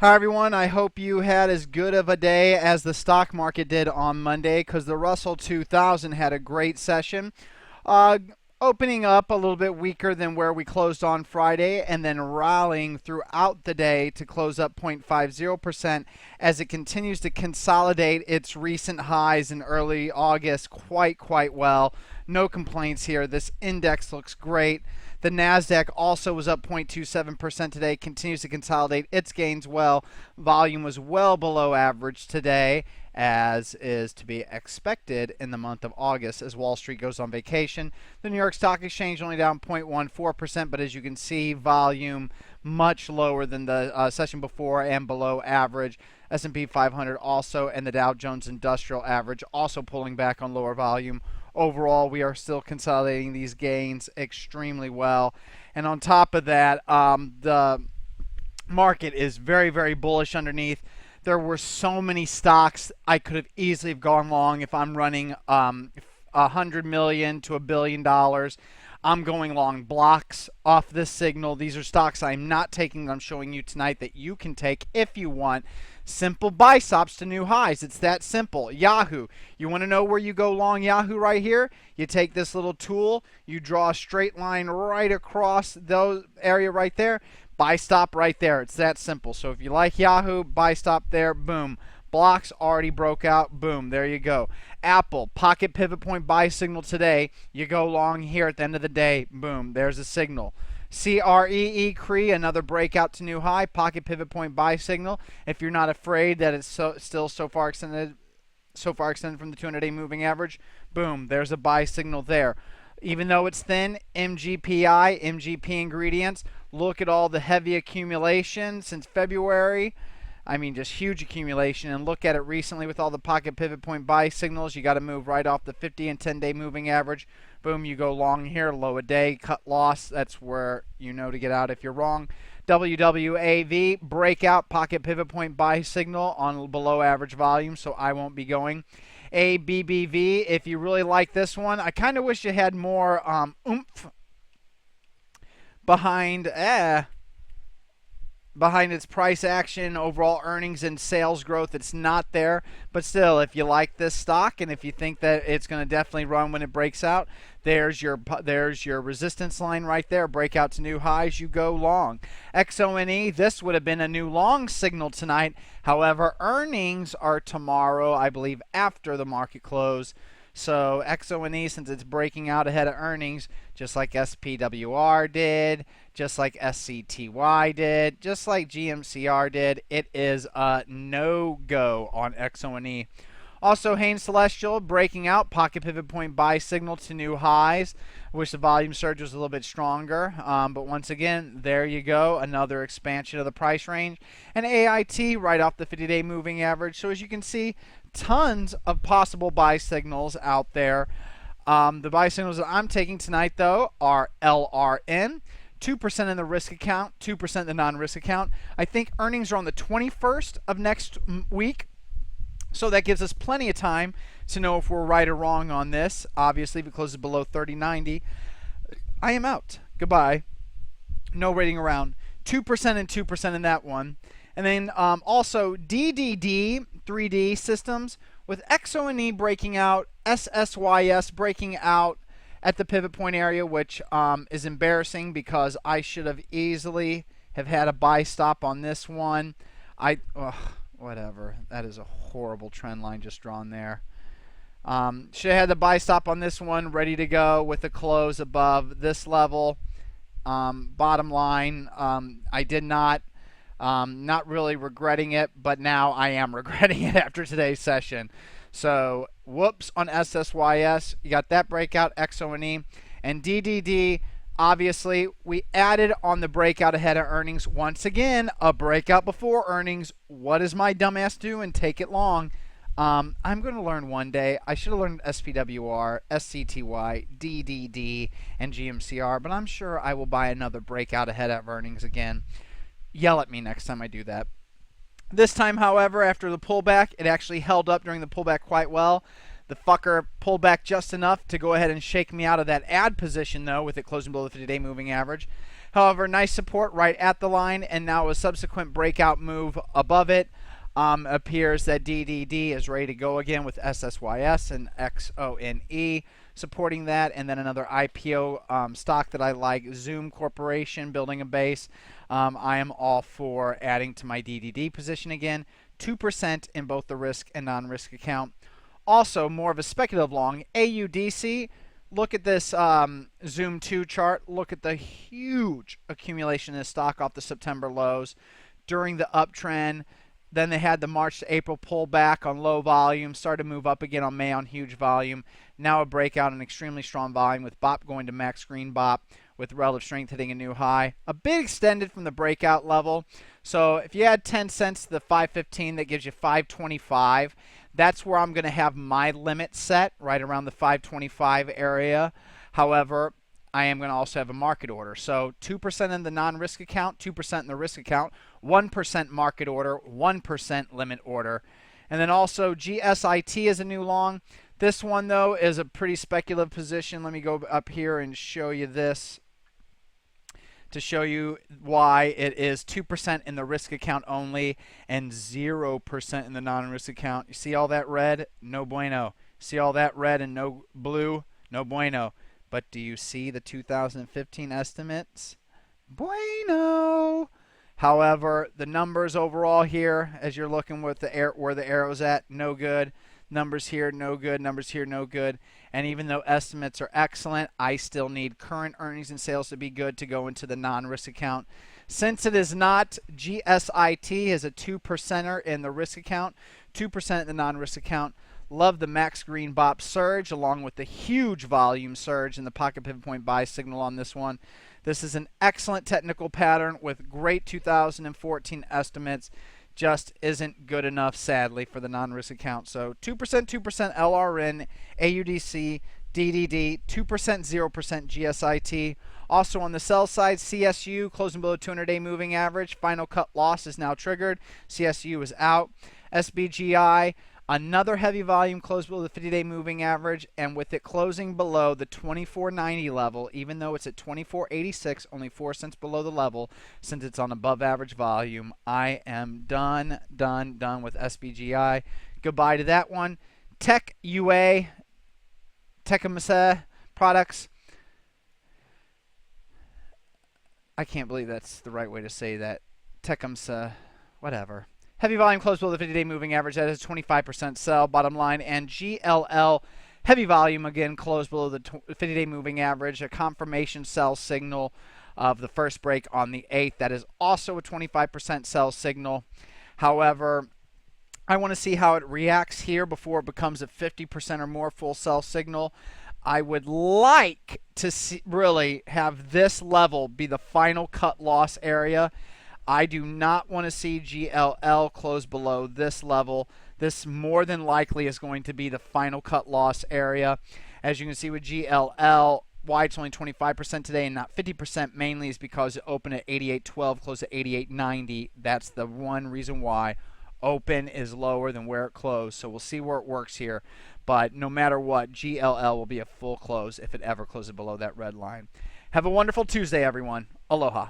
Hi, everyone. I hope you had as good of a day as the stock market did on Monday because the Russell 2000 had a great session. Uh, Opening up a little bit weaker than where we closed on Friday and then rallying throughout the day to close up 0.50% as it continues to consolidate its recent highs in early August quite well. No complaints here. This index looks great. The Nasdaq also was up 0.27% today, continues to consolidate its gains well. Volume was well below average today, as is to be expected in the month of August as Wall Street goes on vacation. The New York Stock Exchange only down 0.14%, but as you can see, volume much lower than the session before and below average. S&P 500 also, and the Dow Jones Industrial Average also pulling back on lower volume. Overall, we are still consolidating these gains extremely well. And on top of that, the market is very bullish underneath. There were so many stocks I could have easily have gone long if I'm running 100 million to $1 billion. I'm going long blocks off this signal. These are stocks I'm not taking that I'm showing you tonight that you can take if you want. Simple buy stops to new highs. It's that simple. Yahoo. You want to know where you go long Yahoo right here? You take this little tool, you draw a straight line right across those area right there. Buy stop right there. It's that simple. So if you like Yahoo, buy stop there. Boom. Blocks already broke out. Boom. There you go. Apple, pocket pivot point buy signal today. You go long here at the end of the day. Boom. There's a signal. CREE, another breakout to new high. Pocket pivot point buy signal. If you're not afraid that it's still so far extended from the 200-day moving average, boom. There's a buy signal there. Even though it's thin, MGPI, MGP ingredients, look at all the heavy accumulation since February. I mean, just huge accumulation. And look at it recently with all the pocket pivot point buy signals. You got to move right off the 50 and 10-day moving average. Boom, you go long here, low a day, cut loss. That's where you know to get out if you're wrong. WWAV, breakout, pocket pivot point buy signal on below average volume, so I won't be going. ABBV, if you really like this one, I kind of wish you had more oomph behind its price action, overall earnings and sales growth. It's not there, but still, if you like this stock and if you think that it's going to definitely run when it breaks out, there's your resistance line right there. Breakout to new highs, you go long. XONE, this would have been a new long signal tonight. However, earnings are tomorrow, I believe, after the market close. So XONE, since it's breaking out ahead of earnings, just like SPWR did, just like SCTY did, just like GMCR did, it is a no-go on XONE. Also, Hain Celestial breaking out, pocket pivot point buy signal to new highs. Wish the volume surge was a little bit stronger, but once again, there you go, another expansion of the price range. And AIT right off the 50-day moving average. So as you can see, tons of possible buy signals out there. The buy signals that I'm taking tonight, though, are LRN. 2% in the risk account, 2% in the non-risk account. I think earnings are on the 21st of next week. So that gives us plenty of time to know if we're right or wrong on this. Obviously, if it closes below 30.90, I am out. Goodbye. No rating around. 2% and 2% in that one. And then also DDD, 3D systems, with XONE breaking out, SSYS breaking out at the pivot point area, which is embarrassing because I should have easily have had a buy stop on this one. Whatever. That is a horrible trend line just drawn there. Should have had the buy stop on this one ready to go with the close above this level. Bottom line, I did not. Not really regretting it, but now I am regretting it after today's session. So, whoops on SSYS. You got that breakout, XONE. And DDD, obviously, we added on the breakout ahead of earnings. Once again, a breakout before earnings. What does my dumbass do and take it long? I'm going to learn one day. I should have learned SPWR, SCTY, DDD, and GMCR, but I'm sure I will buy another breakout ahead of earnings again. Yell at me next time I do that. This time, however, after the pullback, it actually held up during the pullback quite well. The fucker pulled back just enough to go ahead and shake me out of that add position, though, with it closing below the 50-day moving average. However, nice support right at the line, and now a subsequent breakout move above it. Appears that DDD is ready to go again with SSYS and XONE supporting that, and then another IPO stock that I like, Zoom Corporation, building a base. I am all for adding to my DDD position again, 2% in both the risk and non-risk account. Also, more of a speculative long, AUDC. Look at this Zoom 2 chart. Look at the huge accumulation of this stock off the September lows during the uptrend. Then they had the March to April pullback on low volume, started to move up again on May on huge volume. Now a breakout in extremely strong volume with BOP going to max green BOP with relative strength hitting a new high. A bit extended from the breakout level. So if you add 10 cents to the 515, that gives you 525. That's where I'm going to have my limit set, right around the 525 area. However, I am going to also have a market order. So 2% in the non-risk account, 2% in the risk account, 1% market order, 1% limit order. And then also GSIT is a new long. This one, though, is a pretty speculative position. Let me go up here and show you this to show you why it is 2% in the risk account only and 0% in the non-risk account. You see all that red? No bueno. See all that red and no blue? No bueno. But do you see the 2015 estimates? Bueno. However, the numbers overall here, as you're looking with where the arrow's at, no good. Numbers here, no good. Numbers here, no good. And even though estimates are excellent, I still need current earnings and sales to be good to go into the non-risk account. Since it is not, GSIT is a 2%er in the risk account, 2% in the non-risk account. Love the max green BOP surge along with the huge volume surge and the pocket pivot point buy signal on this one. This is an excellent technical pattern with great 2014 estimates. Just isn't good enough, sadly, for the non-risk account. So 2%, 2% LRN, AUDC, DDD, 2%, 0% GSIT. Also on the sell side, CSU closing below 200-day moving average. Final cut loss is now triggered. CSU is out. SBGI. Another heavy volume closed below the 50-day moving average, and with it closing below the 24.90 level, even though it's at 24.86, only 4 cents below the level, since it's on above average volume, I am done with SBGI. Goodbye to that one. Tech UA, Tecumseh Products. I can't believe that's the right way to say that. Tecumseh, whatever. Heavy volume closed below the 50-day moving average. That is 25% sell, bottom line. And GLL, heavy volume again, closed below the 50-day moving average. A confirmation sell signal of the first break on the 8th. That is also a 25% sell signal. However, I want to see how it reacts here before it becomes a 50% or more full sell signal. I would like to see, really have this level be the final cut loss area. I do not want to see GLL close below this level. This more than likely is going to be the final cut loss area. As you can see with GLL, why it's only 25% today and not 50% mainly is because it opened at 88.12, closed at 88.90. That's the one reason why. Open is lower than where it closed, so we'll see where it works here. But no matter what, GLL will be a full close if it ever closes below that red line. Have a wonderful Tuesday, everyone. Aloha.